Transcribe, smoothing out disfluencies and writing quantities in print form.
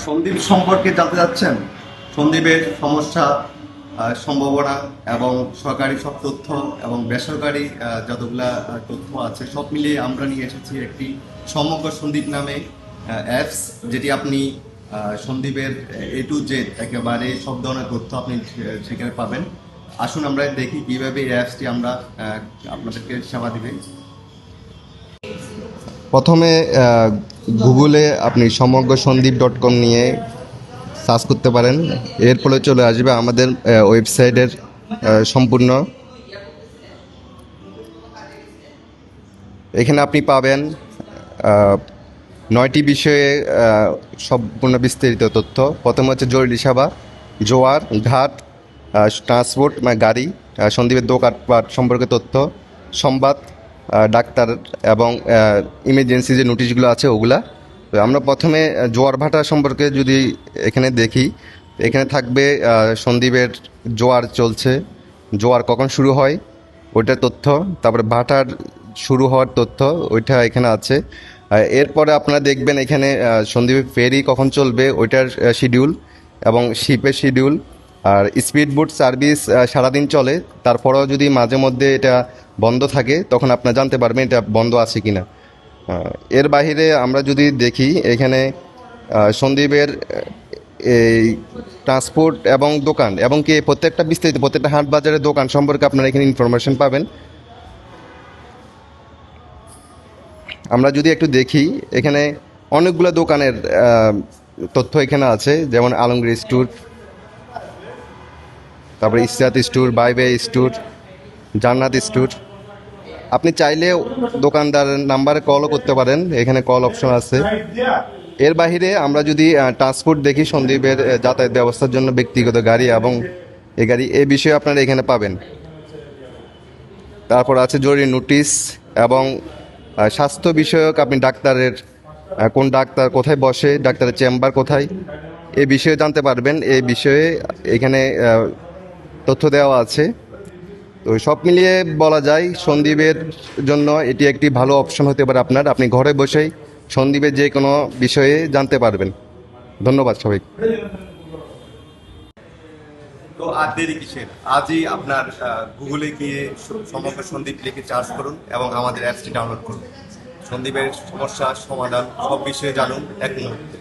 সন্দীপ সম্পর্কে জানতে চাচ্ছেন? সন্দীপের সমস্যা, সম্ভাবনা এবং সরকারি সব তথ্য এবং বেসরকারি যতগুলা তথ্য আছে সব মিলিয়ে আমরা নিয়ে এসেছি একটি সমগ্র সন্দীপ নামে অ্যাপস, যেটি আপনি সন্দীপের A to Z একেবারে সব ধরনের তথ্য আপনি সেখানে পাবেন। আসুন আমরা দেখি কিভাবে এই অ্যাপসটি আমরা আপনাদেরকে সেবা দিবে। প্রথমে গুগলে আপনি সমগ্র সন্দীপ.com নিয়ে সার্চ করতে পারেন। এর ফলে চলে আসবে আমাদের ওয়েবসাইটের সম্পূর্ণ। এখানে আপনি পাবেন 9টি বিষয়ে সম্পূর্ণ বিস্তারিত তথ্য। প্রথমে হচ্ছে জরুরি সেবা, জোয়ার ঘাট, ট্রান্সপোর্ট মানে গাড়ি, সন্দীপের দোকানপাট সম্পর্কে তথ্য, সংবাদ, ডাক্তার এবং ইমার্জেন্সি যে নোটিশগুলো আছে ওগুলা। তো আমরা প্রথমে জোয়ার ভাটা সম্পর্কে যদি এখানে দেখি, এখানে থাকবে সন্দীপের জোয়ার চলছে, জোয়ার কখন শুরু হয় ওইটার তথ্য, তারপরে ভাটার শুরু হওয়ার তথ্য ওইটা এখানে আছে। এরপরে আপনারা দেখবেন এখানে সন্দীপের ফেরি কখন চলবে ওইটার শিডিউল এবং শিপের শিডিউল। আর স্পিড বোট সার্ভিস সারাদিন চলে, তারপরেও যদি মাঝে মধ্যে এটা বন্ধ থাকে তখন আপনারা জানতে পারবেন এটা বন্ধ আছে কিনা। এর বাইরে আমরা যদি দেখি এখানে সন্দীপের এই ট্রান্সপোর্ট এবং দোকান এবং কি প্রত্যেকটা বিস্তারিত প্রত্যেকটা হাট বাজারের দোকান সম্পর্কে আপনারা এখানে ইনফরমেশন পাবেন। আমরা যদি একটু দেখি এখানে অনেকগুলো দোকানের তথ্য এখানে আছে, যেমন আলমগীর স্টোর, তারপরে ইসরাত স্টোর, বাইবে স্টোর, জান্নাত স্টোর। আপনি চাইলে দোকানদারের নাম্বারে কলও করতে পারেন, এখানে কল অপশন আছে। এর বাইরে আমরা যদি ট্রান্সপোর্ট দেখি সন্দীপের যাতায়াত ব্যবস্থার জন্য ব্যক্তিগত গাড়ি এবং এই বিষয়ে আপনারা এখানে পাবেন। তারপর আছে জরুরি নোটিশ এবং স্বাস্থ্য বিষয়ক, আপনি ডাক্তারের কোন ডাক্তার কোথায় বসে, ডাক্তারের চেম্বার কোথায়, এই বিষয়ে জানতে পারবেন। এই বিষয়ে এখানে তথ্য দেওয়া আছে। তো সব মিলিয়ে বলা যায় সন্দীপের জন্য এটি একটি ভালো অপশন হতে পারে আপনার। আপনি ঘরে বসেই সন্দীপের যে কোনো বিষয়ে জানতে পারবেন। ধন্যবাদ সবাই। তো আর দেরি কিসের, আজই আপনার গুগলে গিয়ে সমগ্র সন্দীপ লিখে চার্জ করুন এবং আমাদের অ্যাপসটি ডাউনলোড করুন। সন্দীপের সমস্যা সমাধান সব বিষয়ে জানুন এক মুহূর্তে।